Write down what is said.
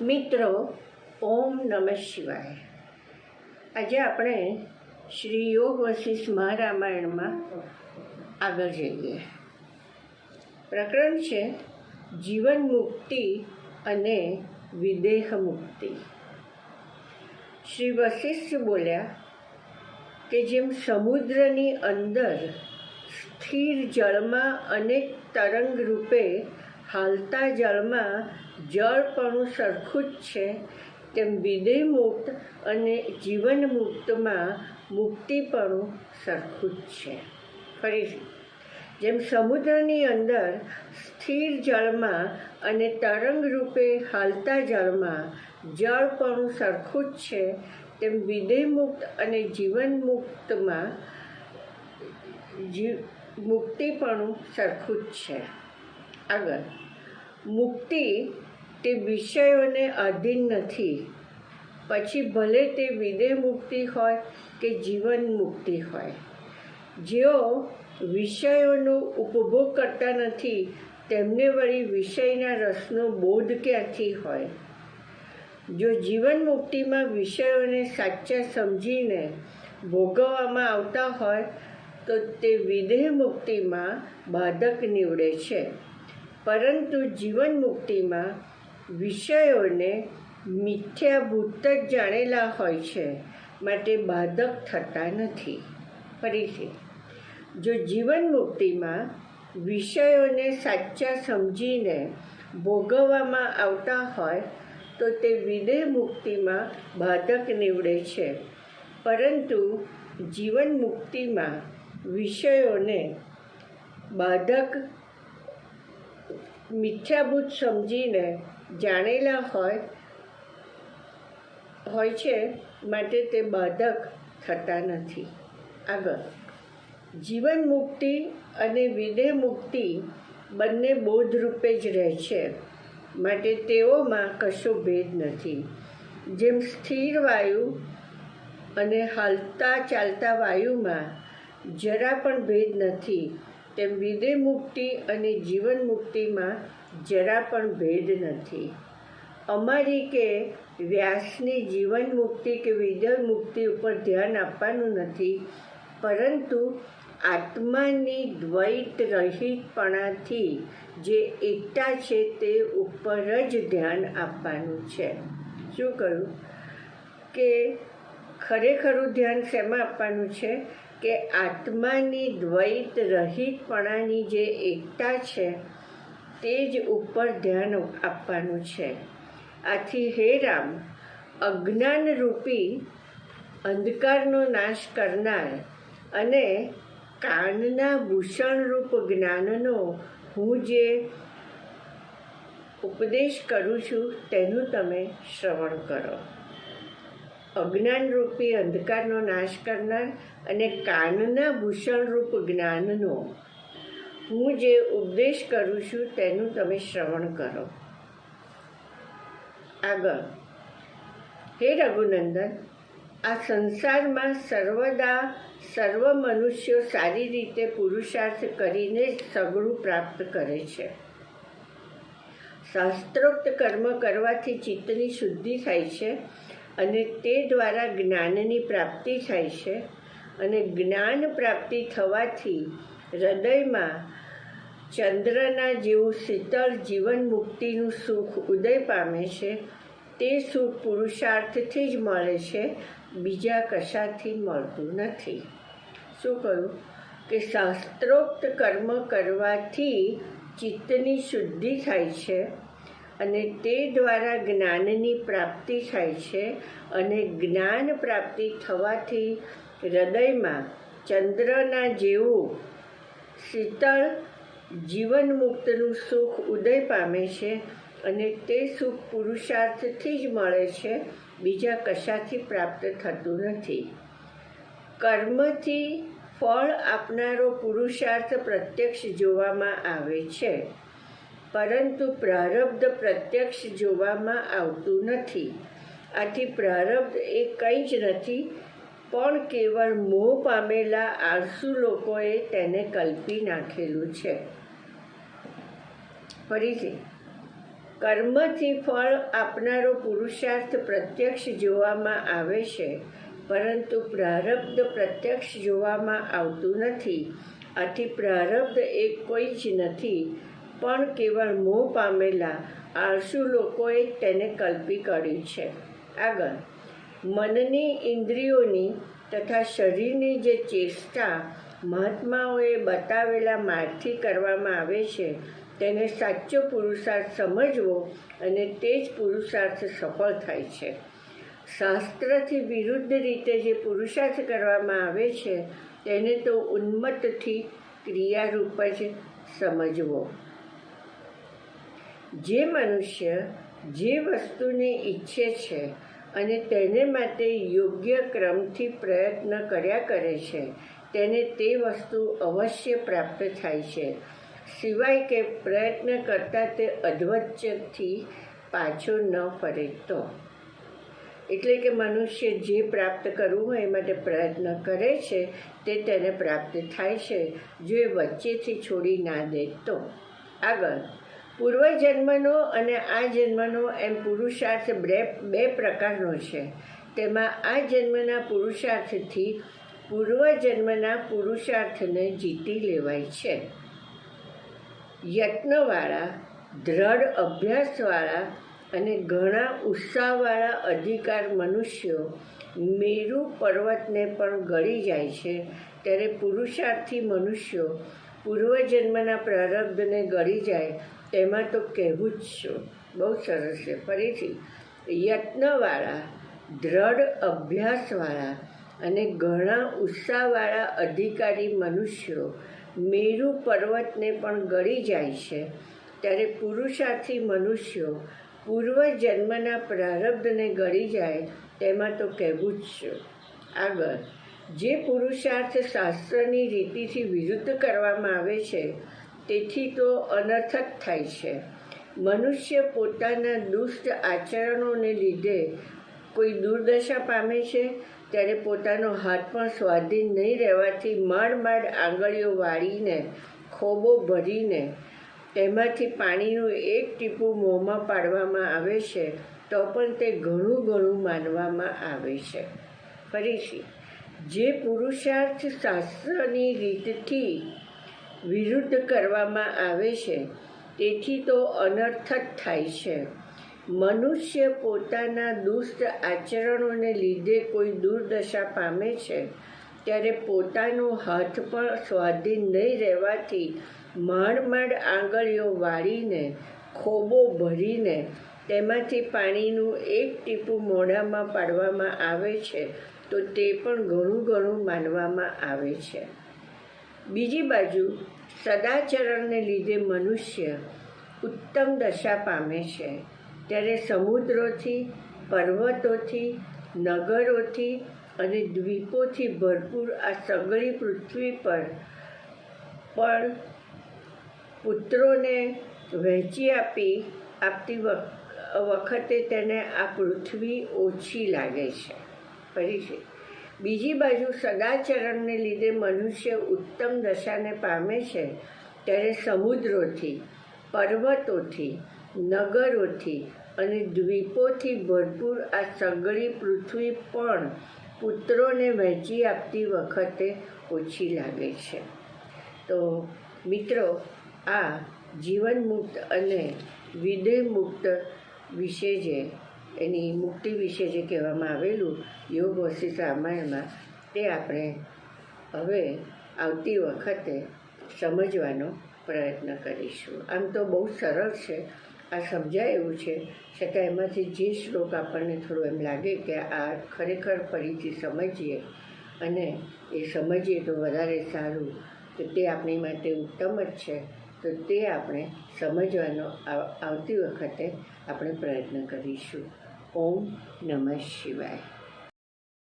મિત્રો, ઓમ નમઃ શિવાય. આજે આપણે શ્રી યોગ વશિષ્ઠ મહારામાયણમાં આગળ જઈએ. પ્રકરણ છે જીવન મુક્તિ અને વિદેહ મુક્તિ. શ્રી વશિષ્ઠ બોલ્યા કે જેમ સમુદ્રની અંદર સ્થિર જળમાં અનેક તરંગ રૂપે હાલતા જળમાં જળપણું સરખું જ છે, તેમ વિદેહ મુક્ત અને જીવન મુક્તમાં મુક્તિપણું સરખું જ છે. ફરીથી, જેમ સમુદ્રની અંદર સ્થિર જળમાં અને તરંગ રૂપે હાલતા જળમાં જળપણું સરખું જ છે, તેમ વિદેહ મુક્ત અને જીવન મુક્તમાં મુક્તિપણું સરખું જ છે. આગળ, મુક્તિ તે વિષયોને આધીન નથી, પછી ભલે તે વિદેહ મુક્તિ હોય કે જીવન મુક્તિ હોય. જેઓ વિષયોનો ઉપભોગ કરતા નથી તેમને વળી વિષયના રસનો બોધ ક્યાંથી હોય? જો જીવન મુક્તિમાં વિષયોને સાચા સમજીને ભોગવવામાં આવતા હોય તો તે વિદેહ મુક્તિમાં બાધક નીવડે છે, પરંતુ જીવન મુક્તિમાં વિષયોને મિથ્યાભૂત જ જાણેલા હોય છે, માટે બાધક થતા નથી. ફરીથી, જો જીવન મુક્તિમાં વિષયોને સાચા સમજીને ભોગવવામાં આવતા હોય તો તે વિદેહ મુક્તિમાં બાધક નીવડે છે, પરંતુ જીવન મુક્તિમાં વિષયોને બાધક મિથ્યાભૂત સમજીને જાણેલા હોય છે, માટે તે બાધક થતા નથી. આગળ, જીવન મુક્તિ અને વિદેહ મુક્તિ બંને બોધરૂપે જ રહે છે, માટે તેઓમાં કશો ભેદ નથી. જેમ સ્થિર વાયુ અને હાલતા ચાલતા વાયુમાં જરા પણ ભેદ નથી, તેમ વિદેહ મુક્તિ અને જીવન મુક્તિમાં જરા પણ ભેદ નથી. અમારી કે વ્યાસની જીવન મુક્તિ કે વિદેહ મુક્તિ ઉપર ધ્યાન આપવાનું નથી, પરંતુ આત્માની દ્વૈત રહિતપણાથી જે એકતા છે તે ઉપર જ ધ્યાન આપવાનું છે. શું કહ્યું? કે ખરેખરું ધ્યાન શેમાં આપવાનું છે? કે આત્માની દ્વૈત રહિતપણાની જે એકતા છે તે જ ઉપર ધ્યાન આપવાનું છે. આથી હે રામ, અજ્ઞાનરૂપી અંધકારનો નાશ કરનાર અને કાનના ભૂષણરૂપ જ્ઞાનનો હું જે ઉપદેશ કરું છું તેનું તમે શ્રવણ કરો. અજ્ઞાનરૂપી અંધકારનો નાશ કરનાર અને કાનના ભૂષણરૂપ જ્ઞાનનો હું જે ઉપદેશ કરું છું તેનું તમે શ્રવણ કરો. આગળ, હે રઘુનંદન, આ સંસારમાં સર્વદા સર્વ મનુષ્યો સારી રીતે પુરુષાર્થ કરીને જ સગળું પ્રાપ્ત કરે છે. શાસ્ત્રોક્ત કર્મ કરવાથી ચિત્તની શુદ્ધિ થાય છે અને તે દ્વારા જ્ઞાનની પ્રાપ્તિ થાય છે, અને જ્ઞાન પ્રાપ્તિ થવાથી હૃદયમાં ચંદ્રના જેવું શીતળ જીવન મુક્તિનું સુખ ઉદય પામે છે. તે સુખ પુરુષાર્થથી જ મળે છે, બીજા કશાથી મળતું નથી. શું કહ્યું? કે શાસ્ત્રોક્ત કર્મ કરવાથી ચિત્તની શુદ્ધિ થાય છે અને તે દ્વારા જ્ઞાનની પ્રાપ્તિ થાય છે, અને જ્ઞાન પ્રાપ્તિ થવાથી હૃદયમાં ચંદ્રના જેવું શીતળ જીવન મુક્તનું સુખ ઉદય પામે છે, અને તે સુખ પુરુષાર્થથી જ મળે છે, બીજા કશાથી પ્રાપ્ત થતું નથી. કર્મથી ફળ આપનારો પુરુષાર્થ પ્રત્યક્ષ જોવામાં આવે છે, પરંતુ પ્રારબ્ધ પ્રત્યક્ષ જોવામાં આવતું નથી. આથી પ્રારબ્ધ એ કંઈ જ નથી, પણ કેવળ મોહ પામેલા આળસુ લોકોએ તેને કલ્પી નાખેલું છે. ફરીથી, કર્મથી ફળ આપનારો પુરુષાર્થ પ્રત્યક્ષ જોવામાં આવે છે, પરંતુ પ્રારબ્ધ પ્રત્યક્ષ જોવામાં આવતું નથી. આથી પ્રારબ્ધ એ કોઈ જ નથી, પણ કેવળ મોહ પામેલા આળસુ લોકોએ તેને કલ્પી કાઢ્યું છે. આગળ, મનની, ઇન્દ્રિયોની તથા શરીરની જે ચેષ્ટા મહાત્માઓએ બતાવેલા માર્ગથી કરવામાં આવે છે, તેને સાચો પુરુષાર્થ સમજવો અને તે જ પુરુષાર્થ સફળ થાય છે. શાસ્ત્રથી વિરુદ્ધ રીતે જે પુરુષાર્થ કરવામાં આવે છે તેને તો ઉન્મત્તથી ક્રિયારૂપ જ સમજવો. જે મનુષ્ય જે વસ્તુને ઈચ્છે છે અને તેને માટે યોગ્ય ક્રમથી પ્રયત્ન કર્યા કરે છે, તેને તે વસ્તુ અવશ્ય પ્રાપ્ત થાય છે, સિવાય કે પ્રયત્ન કરતાં તે અધવચ્ચેથી પાછો ન ફરે તો. એટલે કે મનુષ્ય જે પ્રાપ્ત કરવું હોય એ માટે પ્રયત્ન કરે છે તે તેને પ્રાપ્ત થાય છે, જો એ વચ્ચેથી છોડી ના દે તો. આગળ, પૂર્વજન્મનો અને આ જન્મનો એમ પુરુષાર્થ બે પ્રકારનો છે. તેમાં આ જન્મના પુરુષાર્થથી પૂર્વજન્મના પુરુષાર્થને જીતી લેવાય છે. યત્નવાળા, દ્રઢ અભ્યાસવાળા અને ઘણા ઉત્સાહવાળા અધિકાર મનુષ્યો મેરુ પર્વતને પણ ગળી જાય છે, ત્યારે પુરુષાર્થી મનુષ્યો પૂર્વજન્મના પ્રારબ્ધને ગળી જાય તેમાં તો કહેવું જ શું. બહુ સરસ છે. ફરીથી, યત્નવાળા, દ્રઢ અભ્યાસવાળા અને ઘણા ઉત્સાહવાળા અધિકારી મનુષ્યો મેરુ પર્વતને પણ ગળી જાય છે, ત્યારે પુરુષાર્થી મનુષ્યો પૂર્વજન્મના પ્રારબ્ધને ગળી જાય તેમાં તો કહેવું જ શું. આગળ, જે પુરુષાર્થ શાસ્ત્રની રીતિથી વિરુદ્ધ કરવામાં આવે છે તેથી તો અનર્થ જ થાય છે. મનુષ્ય પોતાના દુષ્ટ આચરણોને લીધે કોઈ દુર્દશા પામે છે, ત્યારે પોતાનો હાથ પણ સ્વાધીન નહીં રહેવાથી માંડ આંગળીઓ વાળીને, ખોબો ભરીને તેમાંથી પાણીનું એક ટીપું મોંમાં પાડવામાં આવે છે, તો પણ તે ઘણું માનવામાં આવે છે. ફરીથી, જે પુરુષાર્થ શાસ્ત્રની રીતથી વિરુદ્ધ કરવામાં આવે છે તેથી તો અનર્થ જ થાય છે. મનુષ્ય પોતાના દુષ્ટ આચરણોને લીધે કોઈ દુર્દશા પામે છે, ત્યારે પોતાનો હાથ પણ સ્વાધીન નહીં રહેવાથી માંડ આંગળીઓ વાળીને, ખોબો ભરીને તેમાંથી પાણીનું એક ટીપું મોઢામાં પાડવામાં આવે છે, તો તે પણ ઘણું માનવામાં આવે છે. બીજી બાજુ, સદાચરણને લીધે મનુષ્ય ઉત્તમ દશા પામે છે, ત્યારે સમુદ્રોથી, પર્વતોથી, નગરોથી અને દ્વીપોથી ભરપૂર આ સઘળી પૃથ્વી પર પણ પુત્રોને વહેંચી આપતી વખતે તેને આ પૃથ્વી ઓછી લાગે છે. ફરીથી, બીજી બાજુ સદાચરણને લીધે મનુષ્ય ઉત્તમ દશાને પામે છે, ત્યારે સમુદ્રોથી, પર્વતોથી, નગરોથી અને દ્વીપોથી ભરપૂર આ સઘળી પૃથ્વી પણ પુત્રોને વહેંચી આપતી વખતે ઓછી લાગે છે. તો મિત્રો, આ જીવન મુક્ત અને વિદેહ મુક્ત વિશે એની મુક્તિ વિશે જે કહેવામાં આવેલું યોગ વસિષ્ઠ રામાયણમાં, તે આપણે હવે આવતી વખતે સમજવાનો પ્રયત્ન કરીશું. આમ તો બહુ સરળ છે, આ સમજાય એવું છે, છતાં એમાંથી જે શ્લોક આપણને થોડું એમ લાગે કે આ ખરેખર ફરીથી સમજીએ અને એ સમજીએ તો વધારે સારું, તો તે આપણી માટે ઉત્તમ જ છે. તો તે આપણે સમજવાનો આવતી વખતે આપણે પ્રયત્ન કરીશું. ઓમ નમઃ શિવાય.